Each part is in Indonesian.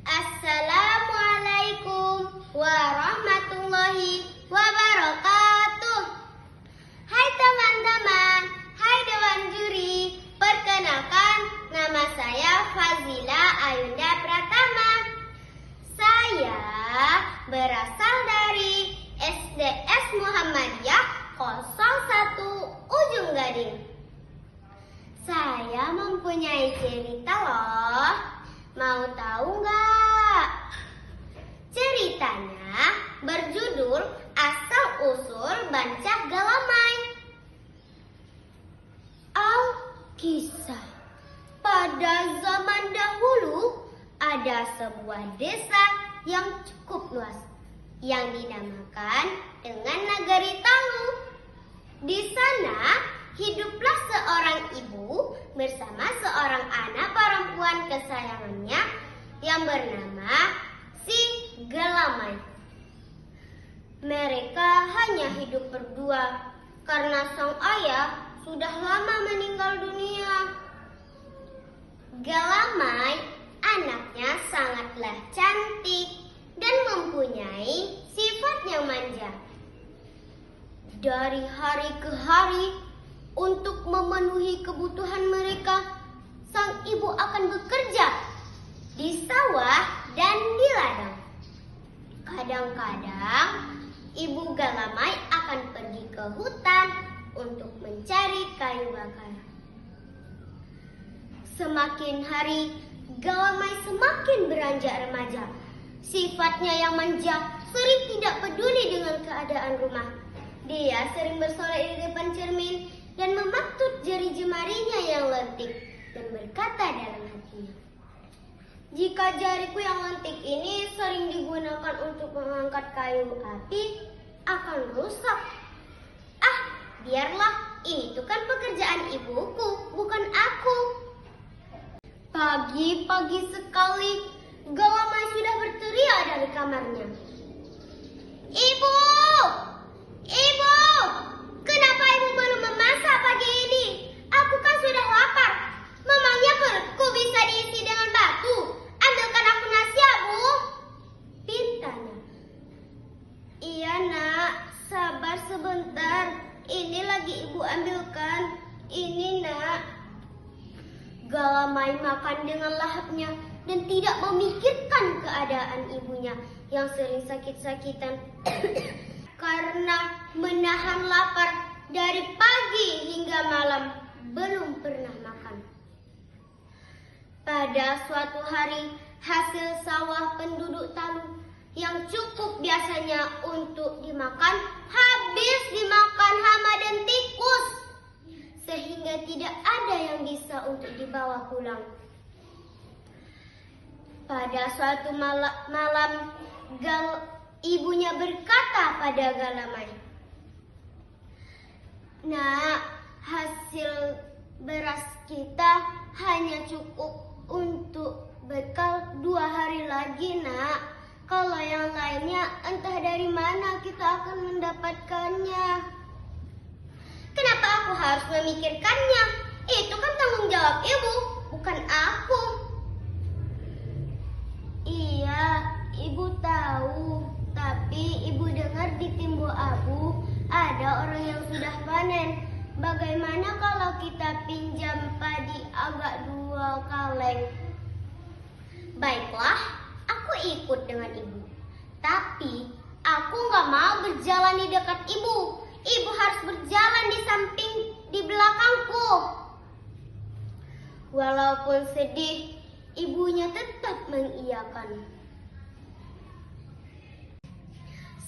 Assalamualaikum warahmatullahi wabarakatuh. Hai teman-teman, hai dewan juri. Perkenalkan, nama saya Fazila Ayunda Pratama. Saya berasal dari SDS Muhammadiyah 01 Ujung Gading. Saya mempunyai cerita loh. Mau tahu nggak? Ceritanya berjudul Asal-usul Bancah Galamai. Kisah. Pada zaman dahulu ada sebuah desa yang cukup luas yang dinamakan dengan Nagari Talu. Di sana hiduplah seorang ibu bersama seorang anak perempuan kesayangannya yang bernama si Galamai. Mereka hanya hidup berdua karena sang ayah sudah lama meninggal dunia. Galamai anaknya sangatlah cantik dan mempunyai sifat yang manja. Dari hari ke hari, untuk memenuhi kebutuhan mereka, sang ibu akan bekerja di sawah dan di ladang. Kadang-kadang, ibu Galamai akan pergi ke hutan untuk mencari kayu bakar. Semakin hari, Galamai semakin beranjak remaja. Sifatnya yang manja sering tidak peduli dengan keadaan rumah. Dia sering bersorak di depan cermin dan mematut jari jemarinya yang lentik dan berkata dalam hatinya, "Jika jariku yang lentik ini sering digunakan untuk mengangkat kayu api, akan rusak. Biarlah, itu kan pekerjaan ibuku, bukan aku." Pagi-pagi sekali, Galamai sudah berteriak dari kamarnya, "Ibu! Ibu! Kenapa ibu belum memasak pagi ini? Aku kan sudah lapar. Memangnya perutku bisa diisi dengan batu? Ambilkan aku nasi ya, Bu," pintanya. "Iya nak, sabar sebentar. Ini lagi ibu ambilkan. Ini nak." Galamai makan dengan lahapnya dan tidak memikirkan keadaan ibunya yang sering sakit-sakitan karena menahan lapar dari pagi hingga malam belum pernah makan. Pada suatu hari, hasil sawah penduduk Talu yang cukup biasanya untuk dimakan habis dimakan hama dan tikus, sehingga tidak ada yang bisa untuk dibawa pulang. Pada suatu malam, ibunya berkata pada Galamai, "Nak, hasil beras kita hanya cukup untuk bekal 2 hari lagi, nak. Kalau yang lainnya entah dari mana kita akan mendapatkannya." "Kenapa aku harus memikirkannya? Itu kan tanggung jawab ibu, bukan aku." "Iya, ibu tahu. Tapi ibu dengar di Timbo Abu ada orang yang sudah panen. Bagaimana kalau kita pinjam padi agak 2 kaleng?" "Baiklah, aku ikut dengan ibu. Tapi aku gak mau berjalan di dekat ibu. Ibu harus berjalan di belakangku." Walaupun sedih, ibunya tetap mengiyakan.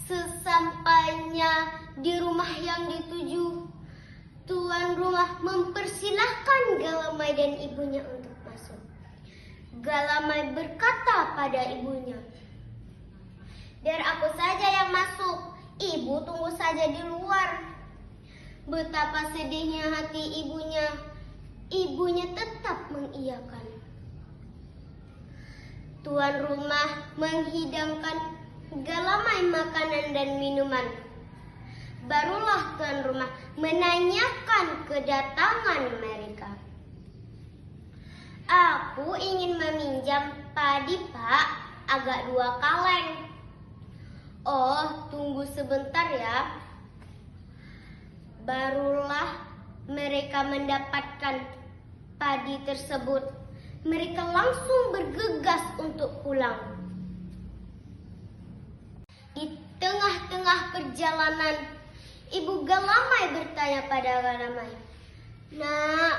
Sesampainya di rumah yang dituju, tuan rumah mempersilahkan Galamai dan ibunya untuk masuk. Galamai berkata pada ibunya, "Biar aku saja yang masuk. Ibu tunggu saja di luar." Betapa sedihnya hati ibunya. Ibunya tetap mengiyakan. Tuan rumah menghidangkan Galamai makanan dan minuman. Barulah tuan rumah menanyakan kedatangan mereka. "Aku ingin meminjam padi, Pak. agak 2 kaleng. Oh, tunggu sebentar ya. Barulah mereka mendapatkan padi tersebut. Mereka langsung bergegas untuk pulang. Di tengah-tengah perjalanan, Ibu Galamai bertanya pada Galamai, "Nak,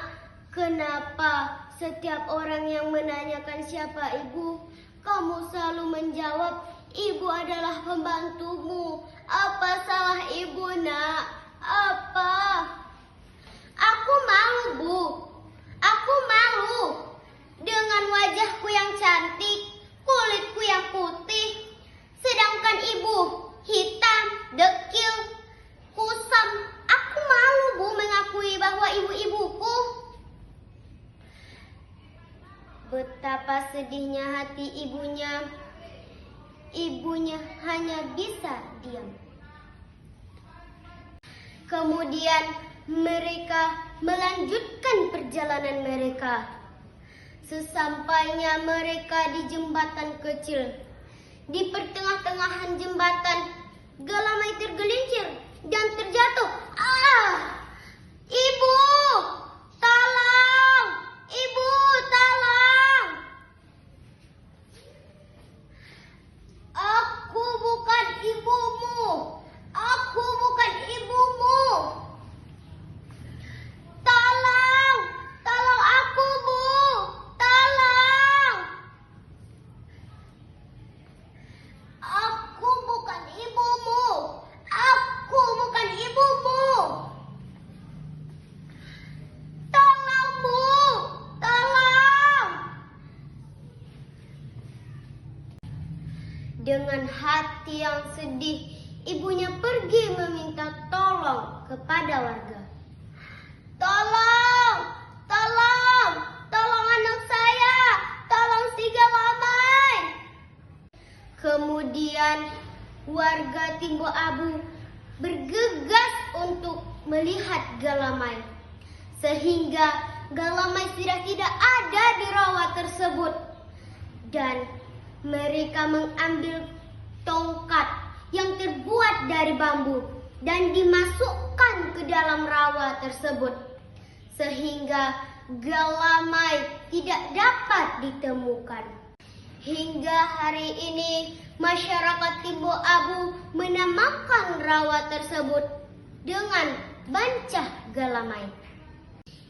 kenapa setiap orang yang menanyakan siapa ibu, kamu selalu menjawab, ibu adalah pembantumu. Apa salah ibu, nak? Apa?" "Aku malu, Bu. Aku malu. Dengan wajahku yang cantik, kulitku yang putih. Sedangkan ibu hitam, dekil, kusam. Aku malu, Bu, mengakui bahwa ibu ibuku." Betapa sedihnya hati ibunya. Ibunya hanya bisa diam. Kemudian mereka melanjutkan perjalanan mereka. Sesampainya mereka di jembatan kecil, di pertengah-tengahan jembatan, Galamai tergelincir dan terjatuh. Ibu! Tolong! Ibu, tolong! "Aku bukan ibumu. Aku bukan ibumu. Tolong! Tolong aku, Bu! Tolong! Aku bukan ibumu. Aku bukan ibumu. Tolong, Bu! Tolong!" Dengan hati yang sedih, ibunya pergi meminta tolong kepada warga. "Tolong! Tolong! Tolong anak saya! Tolong si Galamai!" Kemudian warga Timbo Abu bergegas untuk melihat Galamai, sehingga Galamai sudah tidak ada di rawa tersebut. Dan mereka mengambil tongkat yang terbuat dari bambu dan dimasukkan ke dalam rawa tersebut, sehingga Galamai tidak dapat ditemukan. Hingga hari ini masyarakat Timbo Abu menamakan rawa tersebut dengan Bancah Galamai.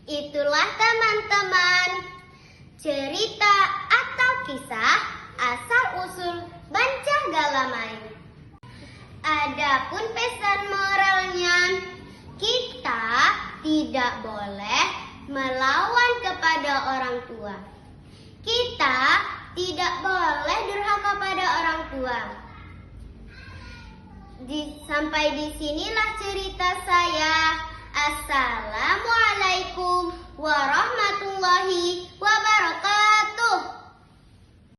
Itulah teman-teman, cerita atau kisah asal-usul Bancah Galamai. Adapun pesan moralnya, kita tidak boleh melawan kepada orang tua. Kita tidak boleh durhaka pada orang tua. Sampai disinilah cerita saya.